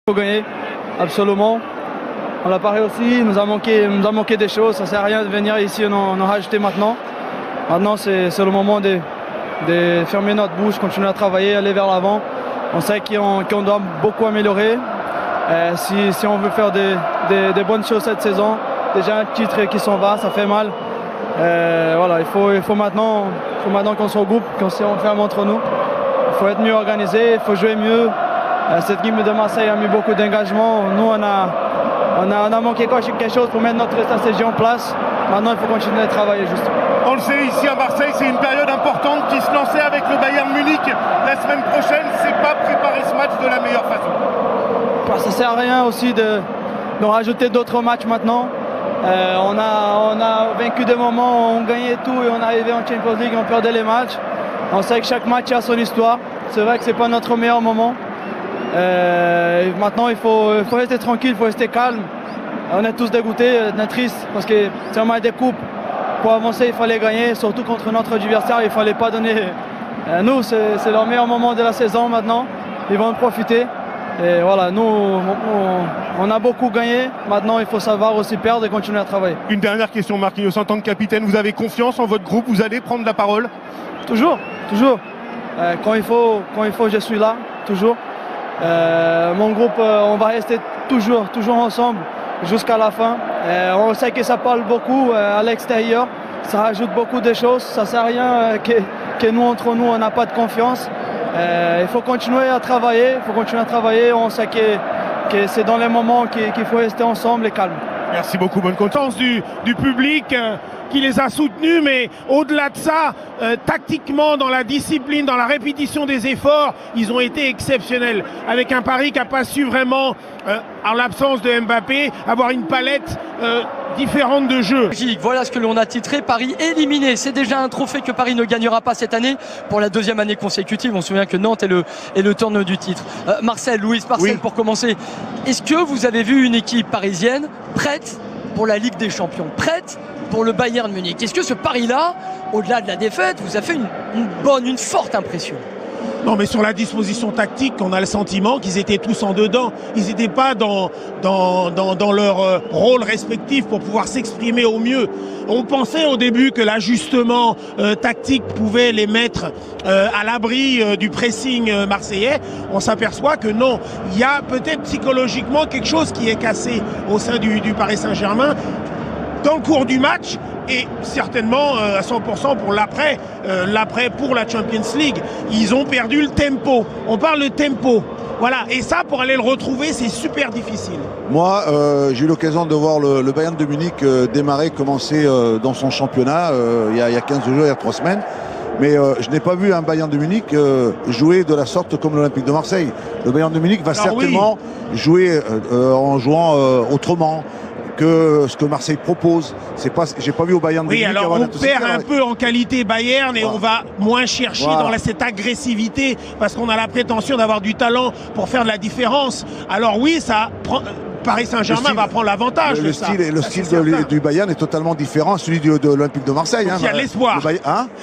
Il faut gagner, absolument. On l'a pas réussi, il nous a manqué des choses. Ça ne sert à rien de venir ici et en rajouter maintenant. Maintenant, c'est le moment de fermer notre bouche, continuer à travailler, aller vers l'avant. On sait qu'on doit beaucoup améliorer. Si on veut faire des bonnes choses cette saison, déjà un titre qui s'en va, ça fait mal. Voilà, il faut maintenant qu'on se regroupe, qu'on s'enferme entre nous. Il faut être mieux organisé, il faut jouer mieux. Cette équipe de Marseille a mis beaucoup d'engagement. Nous, on a manqué quelque chose pour mettre notre stratégie en place. Maintenant, il faut continuer à travailler juste. On le sait, ici à Marseille, c'est une période importante qui se lançait avec le Bayern Munich la semaine prochaine. C'est pas préparer ce match de la meilleure façon. Ça sert à rien aussi de rajouter d'autres matchs maintenant. On a vaincu des moments où on gagnait tout et on arrivait en Champions League et on perdait les matchs. On sait que chaque match a son histoire. C'est vrai que c'est pas notre meilleur moment. Maintenant, il faut rester tranquille, il faut rester calme. On est tous dégoûtés, on est tristes parce que c'est un match de coupe. Pour avancer, il fallait gagner, surtout contre notre adversaire. Il ne fallait pas donner. Nous, c'est leur meilleur moment de la saison maintenant. Ils vont en profiter. Et voilà, nous, on a beaucoup gagné. Maintenant, il faut savoir aussi perdre et continuer à travailler. Une dernière question, Marquinhos. En tant que capitaine, vous avez confiance en votre groupe? Vous allez prendre la parole? Toujours. Quand il faut, je suis là, toujours. Mon groupe, on va rester toujours ensemble jusqu'à la fin. On sait que ça parle beaucoup à l'extérieur, ça rajoute beaucoup de choses. Ça ne sert à rien que nous, entre nous, on n'a pas de confiance. Il faut continuer à travailler, On sait que c'est dans les moments qu'il faut rester ensemble et calme. Merci beaucoup, bonne confiance du public qui les a soutenus, mais au-delà de ça, tactiquement, dans la discipline, dans la répétition des efforts, ils ont été exceptionnels. Avec un Paris qui n'a pas su vraiment, en l'absence de Mbappé, avoir une palette différente de jeu. Voilà ce que l'on a titré, Paris éliminé. C'est déjà un trophée que Paris ne gagnera pas cette année pour la deuxième année consécutive. On se souvient que Nantes est le tournoi du titre. Marcel, Oui. Pour commencer, est-ce que vous avez vu une équipe parisienne prête pour la Ligue des Champions, prête pour le Bayern Munich? Est-ce que ce Paris-là, au-delà de la défaite, vous a fait une forte impression? Non, mais sur la disposition tactique, on a le sentiment qu'ils étaient tous en dedans. Ils n'étaient pas dans leur rôle respectif pour pouvoir s'exprimer au mieux. On pensait au début que l'ajustement tactique pouvait les mettre à l'abri du pressing marseillais. On s'aperçoit que non. Il y a peut-être psychologiquement quelque chose qui est cassé au sein du Paris Saint-Germain dans le cours du match. Et certainement à 100% pour l'après pour la Champions League. Ils ont perdu le tempo. On parle de tempo. Voilà. Et ça, pour aller le retrouver, c'est super difficile. Moi, j'ai eu l'occasion de voir le Bayern de Munich commencer dans son championnat il y a 15 jours, il y a 3 semaines. Mais je n'ai pas vu un Bayern de Munich jouer de la sorte comme l'Olympique de Marseille. Le Bayern de Munich va certainement jouer en jouant autrement que ce que Marseille propose. J'ai pas vu au Bayern de Munich. Oui, alors on perd un peu en qualité Bayern et on va moins chercher dans cette agressivité parce qu'on a la prétention d'avoir du talent pour faire de la différence. Alors oui, ça prend... Paris Saint-Germain va prendre l'avantage. Le style du Bayern est totalement différent à celui de l'Olympique de Marseille. Il y a l'espoir.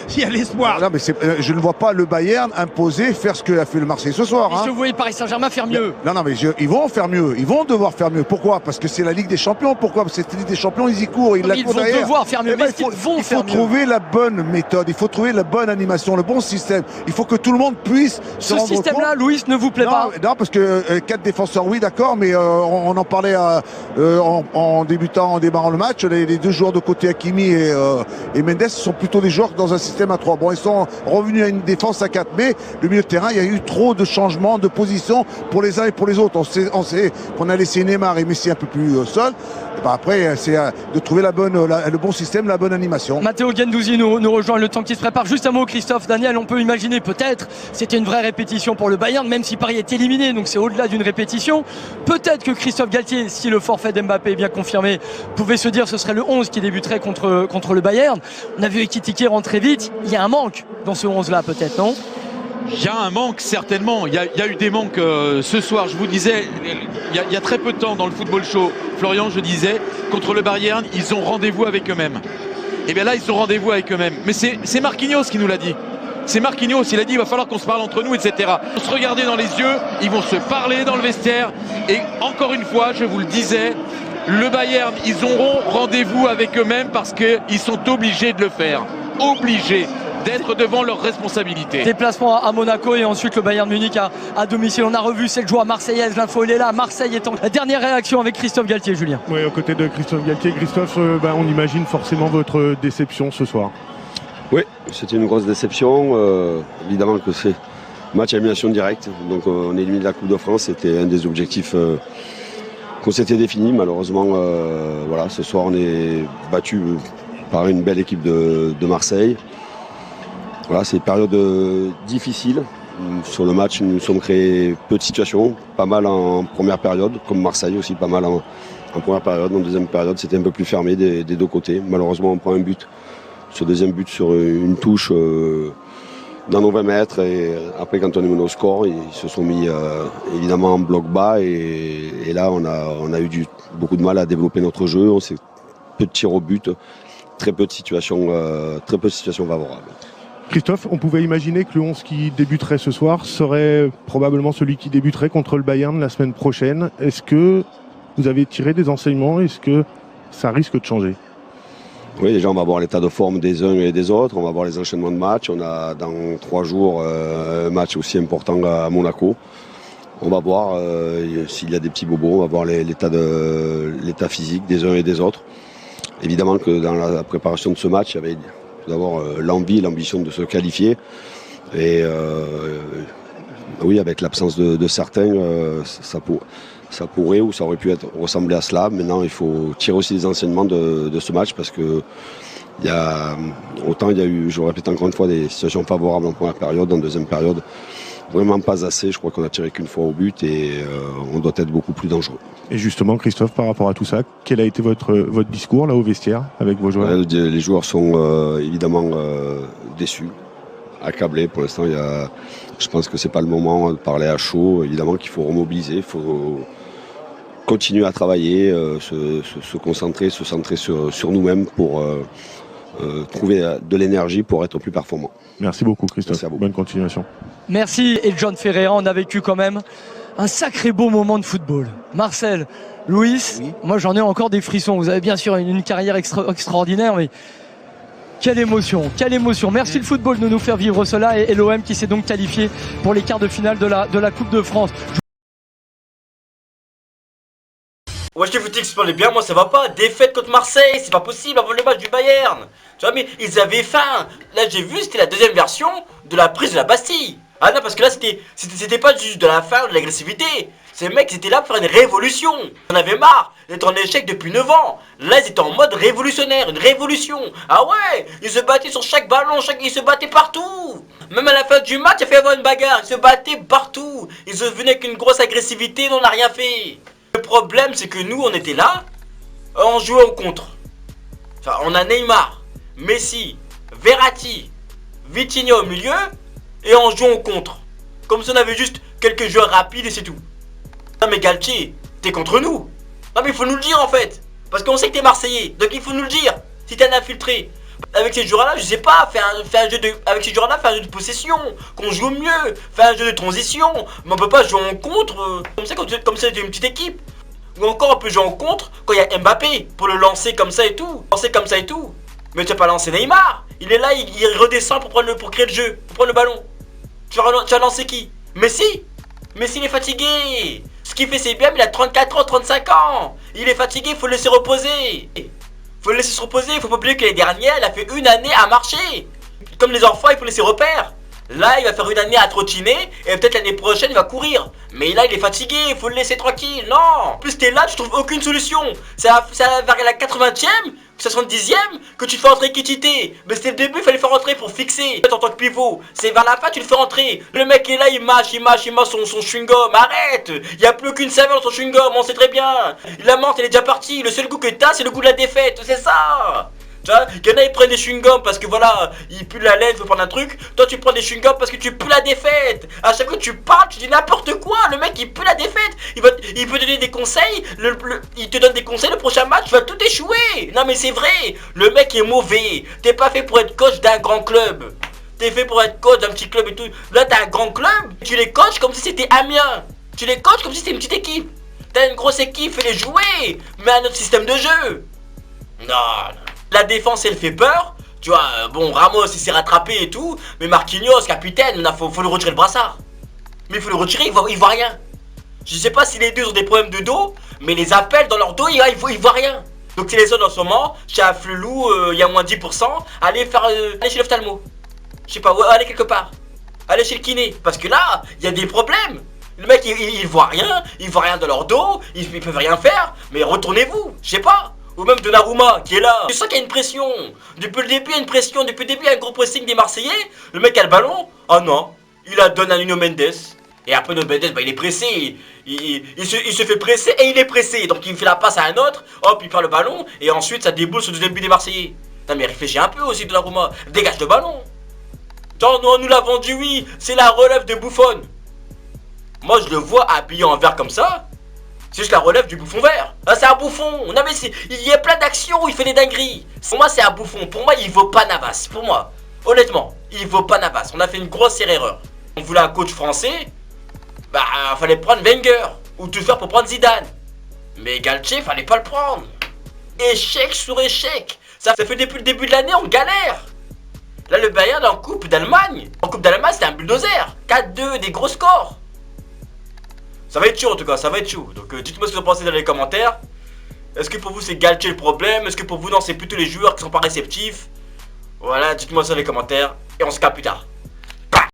Il y a l'espoir. Non, mais je ne vois pas le Bayern imposer faire ce qu'a fait le Marseille ce soir. Est-ce que vous voyez Paris Saint-Germain faire mieux? Non, mais ils vont faire mieux. Ils vont devoir faire mieux. Pourquoi? Parce que c'est la Ligue des Champions. Pourquoi? Parce que cette Ligue des Champions, ils y courent. Ils vont devoir faire mieux. Il faut trouver la bonne méthode. Il faut trouver la bonne animation, le bon système. Il faut que tout le monde puisse se rendre compte. Ce système-là, Louis, ne vous plaît pas? Non, parce que 4 défenseurs, oui, d'accord, mais on en parlait en démarrant le match. Les 2 joueurs de côté, Hakimi et Mendes, sont plutôt des joueurs dans un système à 3. Bon, ils sont revenus à une défense à 4, mais le milieu de terrain, il y a eu trop de changements de position pour les uns et pour les autres. On sait qu'on a laissé Neymar et Messi un peu plus seuls. Après, c'est de trouver le bon système, la bonne animation. Matteo Guendouzi nous rejoint, le temps qui se prépare. Juste un mot, Christophe, Daniel, on peut imaginer peut-être c'était une vraie répétition pour le Bayern, même si Paris est éliminé, donc c'est au-delà d'une répétition. Peut-être que Christophe Galtier, si le forfait d'Mbappé est bien confirmé, pouvait se dire que ce serait le 11 qui débuterait contre le Bayern. On a vu Ekitike rentrer vite. Il y a un manque dans ce 11-là, peut-être, non? Il y a un manque, certainement. Il y a eu des manques ce soir. Je vous disais, il y a très peu de temps dans le football show, Florian, je disais, contre le Bayern, ils ont rendez-vous avec eux-mêmes. Et bien là, ils ont rendez-vous avec eux-mêmes. Mais c'est Marquinhos qui nous l'a dit. C'est Marquinhos, il a dit il va falloir qu'on se parle entre nous, etc. On se regarder dans les yeux, ils vont se parler dans le vestiaire Et encore une fois, je vous le disais, le Bayern, ils auront rendez-vous avec eux-mêmes parce qu'ils sont obligés de le faire. Obligés d'être devant leurs responsabilités. Déplacement à Monaco et ensuite le Bayern Munich à domicile. On a revu cette joie marseillaise, l'info elle est là. Marseille étant la dernière réaction avec Christophe Galtier, Julien. Oui, aux côtés de Christophe Galtier. Christophe, on imagine forcément votre déception ce soir. Oui, c'était une grosse déception. Évidemment que c'est match à élimination directe. Donc on élimine la Coupe de France. C'était un des objectifs qu'on s'était défini. Malheureusement, voilà, ce soir on est battu par une belle équipe de Marseille. Voilà, c'est une période difficile. Sur le match, nous nous sommes créés peu de situations, pas mal en première période, comme Marseille aussi, pas mal en première période. En deuxième période, c'était un peu plus fermé des deux côtés. Malheureusement, on prend un but, ce deuxième but sur une touche dans nos 20 mètres. Et après, quand on est mené au score, ils se sont mis évidemment en bloc bas. Et là, on a eu beaucoup de mal à développer notre jeu. On s'est peu de tirs au but, très peu de situations favorables. Christophe, on pouvait imaginer que le 11 qui débuterait ce soir serait probablement celui qui débuterait contre le Bayern la semaine prochaine. Est-ce que vous avez tiré des enseignements? Est-ce que ça risque de changer? Oui, déjà on va voir l'état de forme des uns et des autres, on va voir les enchaînements de matchs. On a dans 3 jours un match aussi important à Monaco. On va voir s'il y a des petits bobos, on va voir l'état physique des uns et des autres. Évidemment que dans la préparation de ce match, il y avait tout d'abord l'envie, l'ambition de se qualifier. Et oui, avec l'absence de certains, ça pourrait ou ça aurait pu ressembler à cela. Maintenant, il faut tirer aussi des enseignements de ce match parce que autant il y a eu, je le répète encore une fois, des situations favorables en première période, en deuxième période, vraiment pas assez. Je crois qu'on a tiré qu'une fois au but et on doit être beaucoup plus dangereux. Et justement, Christophe, par rapport à tout ça, quel a été votre discours là au vestiaire avec vos joueurs? Les joueurs sont évidemment déçus, accablés. Pour l'instant, je pense que c'est pas le moment de parler à chaud. Évidemment qu'il faut remobiliser, il faut continuer à travailler, se concentrer, se centrer sur nous-mêmes pour trouver de l'énergie pour être plus performant. Merci beaucoup, Christophe. Merci à vous. Bonne continuation. Merci. Et John Ferreira, on a vécu quand même un sacré beau moment de football. Marcel, Louis, oui. Moi j'en ai encore des frissons. Vous avez bien sûr une carrière extraordinaire, mais quelle émotion, quelle émotion. Merci le football de nous faire vivre cela et l'OM qui s'est donc qualifié pour les quarts de finale de la Coupe de France. Ouais, je vous explique bien, moi ça va pas. Défaite contre Marseille, c'est pas possible avant le match du Bayern. Tu vois, mais ils avaient faim. Là, j'ai vu, c'était la deuxième version de la prise de la Bastille. Ah non, parce que là, c'était pas juste de la faim ou de l'agressivité. Ces mecs, ils étaient là pour faire une révolution. On avait marre d'être en échec depuis 9 ans. Là, ils étaient en mode révolutionnaire, une révolution. Ah ouais, ils se battaient sur chaque ballon, ils se battaient partout. Même à la fin du match, il a fait avoir une bagarre. Ils se battaient partout. Ils venaient avec une grosse agressivité, on n'a rien fait. Le problème, c'est que nous, on était là, on jouait en contre. Enfin, on a Neymar, Messi, Verratti, Vitinha au milieu, et on joue en contre. Comme si on avait juste quelques joueurs rapides et c'est tout. Non mais Galtier, t'es contre nous. Non mais il faut nous le dire en fait. Parce qu'on sait que t'es Marseillais, donc il faut nous le dire. Si t'es un infiltré. Avec ces joueurs-là, je sais pas, avec ces joueurs-là, faire un jeu de possession, qu'on joue mieux, faire un jeu de transition, mais on peut pas jouer en contre, comme ça c'est une petite équipe. Ou encore on peut jouer en contre quand il y a Mbappé, pour le lancer comme ça et tout, Mais tu vas pas lancer Neymar, il est là, il redescend pour créer le jeu, pour prendre le ballon. Tu vas lancer qui? Messi il est fatigué. Ce qu'il fait c'est bien, mais il a 34 ans, 35 ans. Il est fatigué, il faut le laisser reposer. Faut le laisser se reposer, faut pas oublier que l'année dernière, il a fait une année à marcher. Comme les enfants, il faut laisser repères. Là, il va faire une année à trottiner, et peut-être l'année prochaine, il va courir. Mais là, il est fatigué, il faut le laisser tranquille. Non. En plus, t'es là, tu trouves aucune solution. C'est vers la 80e, 70e, que tu fais entrer Kitité. Mais c'était le début, il fallait faire rentrer pour fixer. En tant que pivot, c'est vers la fin, tu le fais rentrer. Le mec est là, il mâche son chewing-gum. Arrête. Il n'y a plus aucune saveur dans son chewing-gum, on sait très bien. La menthe, elle est déjà partie. Le seul goût que t'as, c'est le goût de la défaite. C'est ça. Tu vois, il y en a ils prennent des chewing-gums parce que voilà, ils puent la laine, il faut prendre un truc. Toi tu prends des chewing-gums parce que tu pues la défaite. À chaque fois que tu parles, tu dis n'importe quoi. Le mec il pue la défaite. Il peut donner des conseils. Il te donne des conseils, le prochain match, tu vas tout échouer. Non mais c'est vrai, le mec est mauvais. T'es pas fait pour être coach d'un grand club. T'es fait pour être coach d'un petit club et tout. Là t'as un grand club, tu les coaches comme si c'était Amiens. Tu les coaches comme si c'était une petite équipe. T'as une grosse équipe, fais-les jouer. Mais un autre système de jeu. Non. La défense, elle fait peur. Tu vois, bon, Ramos, il s'est rattrapé et tout. Mais Marquinhos, capitaine, faut le retirer le brassard. Mais il faut le retirer, il voit rien. Je sais pas si les deux ont des problèmes de dos, mais les appels dans leur dos, il voit rien. Donc c'est les zones en ce moment, chez Afflelou, il y a moins 10%, allez chez l'ophtalmo. Je sais pas, allez quelque part. Allez chez le kiné, parce que là, il y a des problèmes. Le mec, il voit rien dans leur dos, ils peuvent rien faire, mais retournez-vous, je sais pas. Ou même Donnarumma qui est là. Je sens qu'il y a une pression. Depuis le début, il y a une pression. Depuis le début, il y a un gros pressing des Marseillais. Le mec a le ballon. Oh non, il la donne à Nuno Mendes. Et après Nuno Mendes, il est pressé. Il se fait presser et il est pressé. Donc il fait la passe à un autre. Hop, il perd le ballon. Et ensuite, ça déboule sur le début des Marseillais. Non mais réfléchis un peu aussi Donnarumma. Dégage le ballon. Tant nous l'a vendu, oui. C'est la relève de Buffon. Moi, je le vois habillé en vert comme ça. C'est juste la relève du bouffon vert. Ah, c'est un bouffon. Non, mais il y a plein d'actions où il fait des dingueries. Pour moi, c'est un bouffon. Pour moi, il vaut pas Navas. Pour moi, honnêtement, il vaut pas Navas. On a fait une grosse erreur. On voulait un coach français. Bah, fallait prendre Wenger. Ou tout faire pour prendre Zidane. Mais Galtier, fallait pas le prendre. Échec sur échec. Ça fait depuis le début de l'année, on galère. Là, le Bayern en Coupe d'Allemagne. En Coupe d'Allemagne, c'était un bulldozer. 4-2, des gros scores. Ça va être chaud en tout cas, ça va être chaud. Donc dites-moi ce que vous en pensez dans les commentaires. Est-ce que pour vous c'est Galtier le problème? Est-ce que pour vous non, c'est plutôt les joueurs qui sont pas réceptifs? Voilà, dites-moi ça dans les commentaires. Et on se capte plus tard.